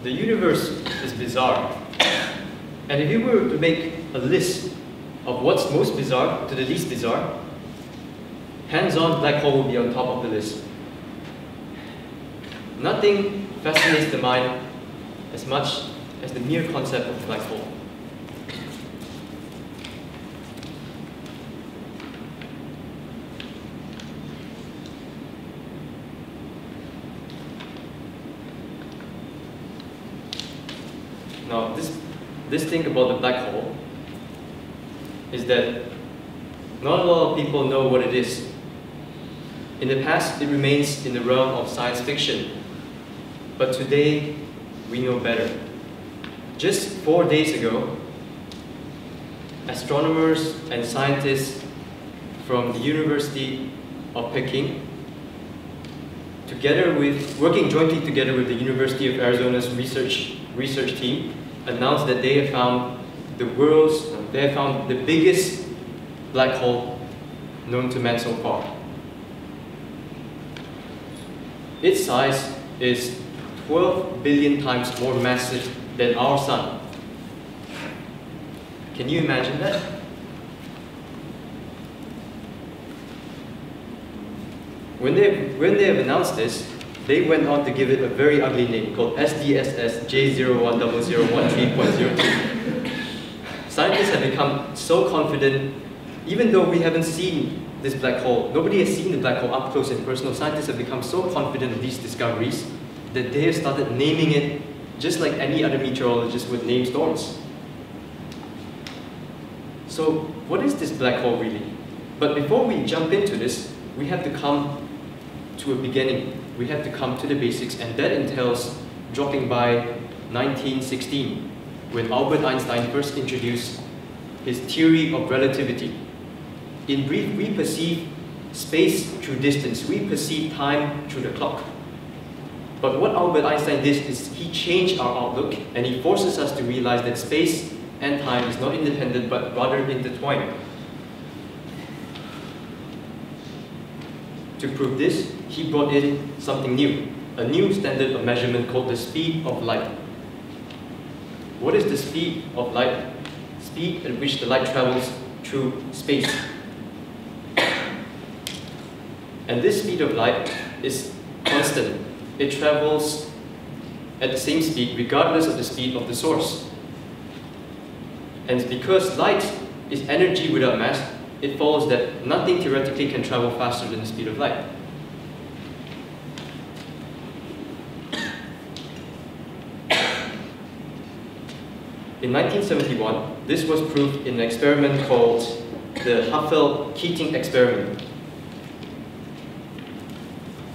the universe is bizarre. And if you were to make a list of what's most bizarre to the least bizarre, hands-on black hole will be on top of the list. Nothing fascinates the mind as much as the mere concept of a black hole. Now, this thing about the black hole is that not a lot of people know what it is. In the past, it remains in the realm of science fiction. But today, we know better. Just 4 days ago, astronomers and scientists from the University of Peking, working jointly together with the University of Arizona's research team, announced that they have found the biggest black hole known to man so far. Its size is 12 billion times more massive than our sun. Can you imagine that? When they have announced this, they went on to give it a very ugly name called SDSS J010013.02. Scientists have become so confident, even though we haven't seen this black hole, nobody has seen the black hole up close and personal. Scientists have become so confident of these discoveries that they have started naming it just like any other meteorologist would name storms. So, what is this black hole really? But before we jump into this, we have to come to a beginning. We have to come to the basics, and that entails dropping by 1916, when Albert Einstein first introduced his theory of relativity. In brief, we perceive space through distance. We perceive time through the clock. But what Albert Einstein did is he changed our outlook, and he forces us to realize that space and time is not independent, but rather intertwined. To prove this, he brought in something new, a new standard of measurement called the speed of light. What is the speed of light? Speed at which the light travels through space. And this speed of light is constant. It travels at the same speed regardless of the speed of the source. And because light is energy without mass, it follows that nothing theoretically can travel faster than the speed of light. In 1971, this was proved in an experiment called the Hafel-Keating experiment,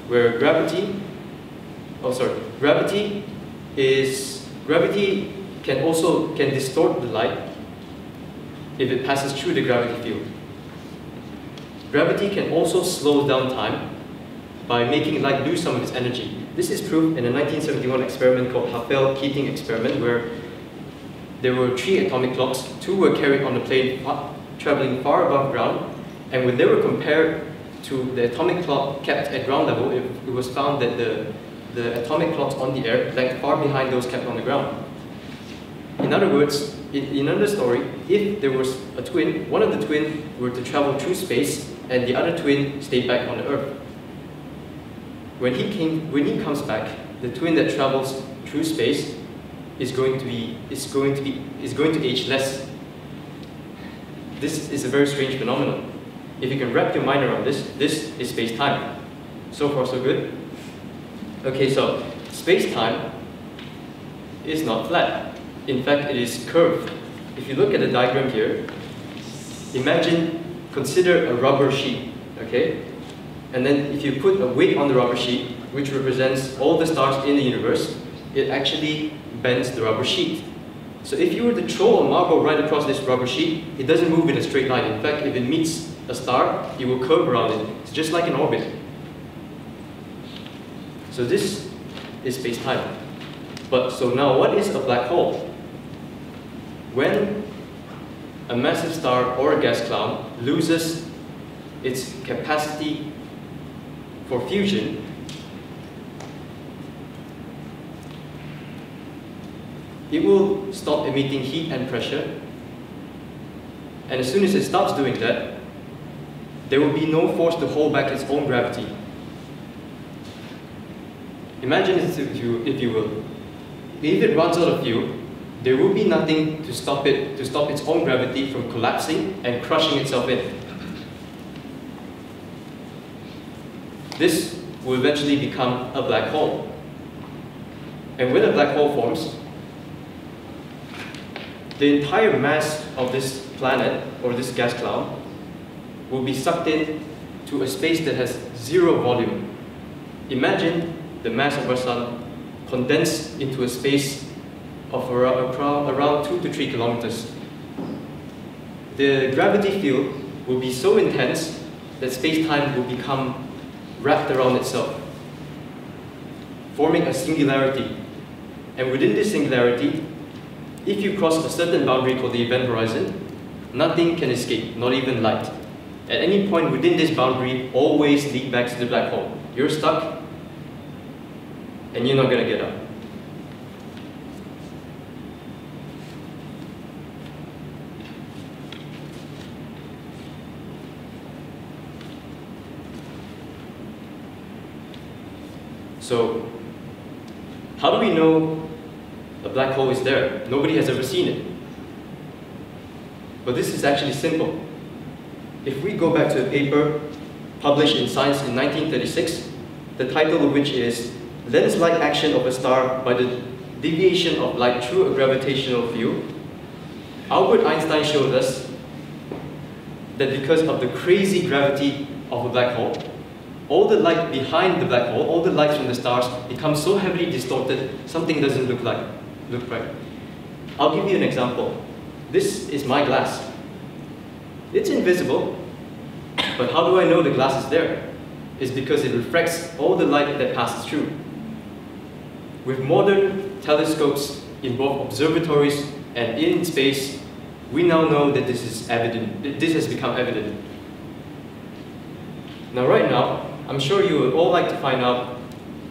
where gravity can distort the light if it passes through the gravity field. Gravity can also slow down time by making light lose some of its energy. This is proved in a 1971 experiment called Hafel-Keating experiment, where there were 3 atomic clocks. 2 were carried on a plane traveling far above ground, and when they were compared to the atomic clock kept at ground level, it was found that the atomic clocks on the air lagged far behind those kept on the ground. In other words, in another story, if there was a twin, one of the twins were to travel through space, and the other twin stayed back on the Earth. When he comes back, the twin that travels through space is going to age less. This is a very strange phenomenon. If you can wrap your mind around this is space-time. So far, so good. Okay, so space-time is not flat. In fact, it is curved. If you look at the diagram here, consider a rubber sheet, okay? And then if you put a weight on the rubber sheet, which represents all the stars in the universe, it actually bends the rubber sheet. So if you were to throw a marble right across this rubber sheet, it doesn't move in a straight line. In fact, if it meets a star, it will curve around it. It's just like an orbit. So this is space-time. So now what is a black hole? When a massive star or a gas cloud loses its capacity for fusion, it will stop emitting heat and pressure. And as soon as it stops doing that, there will be no force to hold back its own gravity. Imagine it, if you will. If it runs out of fuel, there will be nothing to stop its own gravity from collapsing and crushing itself in. This will eventually become a black hole. And when a black hole forms, the entire mass of this planet, or this gas cloud, will be sucked in to a space that has zero volume. Imagine the mass of our sun condensed into a space of around 2 to 3 kilometers. The gravity field will be so intense that space-time will become wrapped around itself, forming a singularity. And within this singularity, if you cross a certain boundary called the event horizon, nothing can escape, not even light. At any point within this boundary, always lead back to the black hole. You're stuck, and you're not going to get out. So, how do we know a black hole is there? Nobody has ever seen it. But this is actually simple. If we go back to a paper published in Science in 1936, the title of which is Lens-like Action of a Star by the Deviation of Light Through a Gravitational Field, Albert Einstein showed us that because of the crazy gravity of a black hole, all the light behind the black hole, all the light from the stars, becomes so heavily distorted, something doesn't look right. I'll give you an example. This is my glass. It's invisible, but how do I know the glass is there? It's because it refracts all the light that passes through. With modern telescopes in both observatories and in space, we now know that this is evident. This has become evident. Now, right now, I'm sure you would all like to find out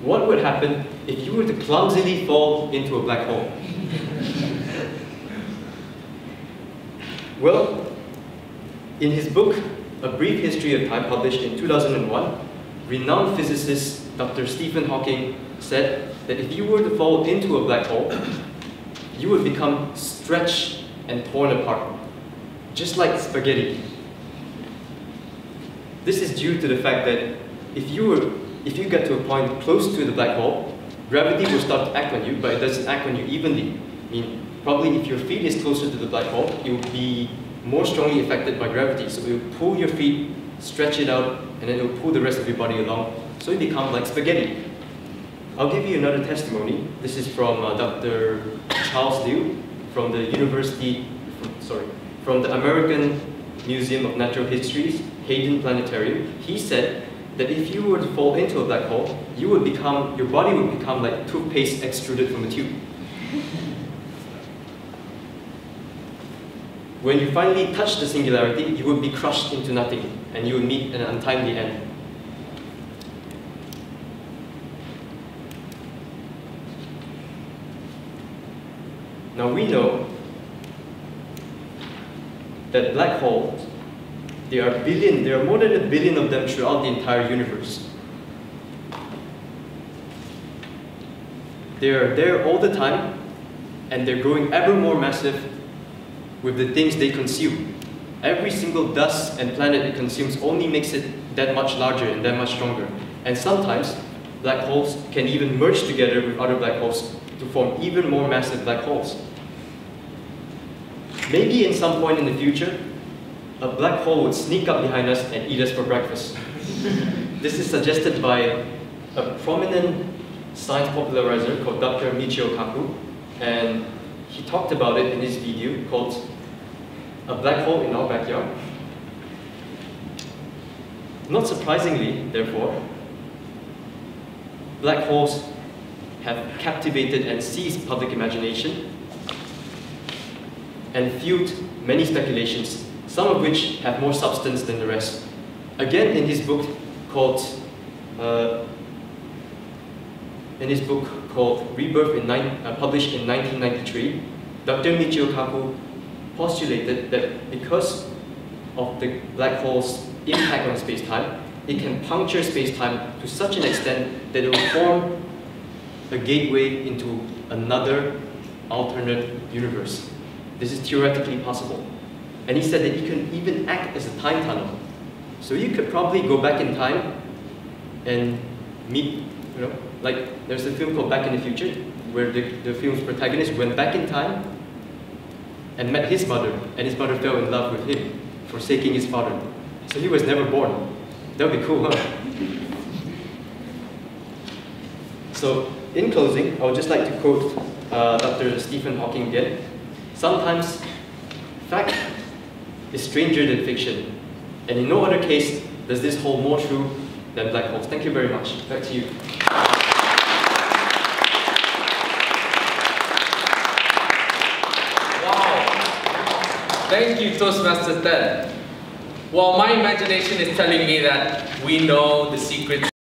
what would happen if you were to clumsily fall into a black hole. Well, in his book, A Brief History of Time, published in 2001, renowned physicist Dr. Stephen Hawking said that if you were to fall into a black hole, you would become stretched and torn apart, just like spaghetti. This is due to the fact that if you get to a point close to the black hole, gravity will start to act on you, but it doesn't act on you evenly. I mean, probably if your feet is closer to the black hole, you will be more strongly affected by gravity. So it will pull your feet, stretch it out, and then it will pull the rest of your body along. So you become like spaghetti. I'll give you another testimony. This is from Dr. Charles Liu from the from the American Museum of Natural History's Hayden Planetarium. He said that if you were to fall into a black hole, your body would become like toothpaste extruded from a tube. When you finally touch the singularity, you would be crushed into nothing, and you would meet an untimely end. Now we know that black holes, there are more than 1 billion of them throughout the entire universe. They're there all the time, and they're growing ever more massive with the things they consume. Every single dust and planet it consumes only makes it that much larger and that much stronger. And sometimes, black holes can even merge together with other black holes to form even more massive black holes. Maybe in some point in the future, a black hole would sneak up behind us and eat us for breakfast. This is suggested by a prominent science popularizer called Dr. Michio Kaku, and he talked about it in his video called A Black Hole in Our Backyard. Not surprisingly, therefore, black holes have captivated and seized public imagination and fueled many speculations, some of which have more substance than the rest. Again, in his book called called Rebirth, published in 1993, Dr. Michio Kaku postulated that because of the black hole's impact on space-time, it can puncture space-time to such an extent that it will form a gateway into another alternate universe. This is theoretically possible. And he said that it can even act as a time tunnel. So you could probably go back in time and meet, like there's a film called Back in the Future, where the film's protagonist went back in time and met his mother, and his mother fell in love with him, forsaking his father. So he was never born. That would be cool, huh? So, in closing, I would just like to quote Dr. Stephen Hawking again. Sometimes, fact is stranger than fiction, and in no other case does this hold more true than black holes. Thank you very much. Back to you. Thank you, Toastmaster Ted. Well, my imagination is telling me that we know the secrets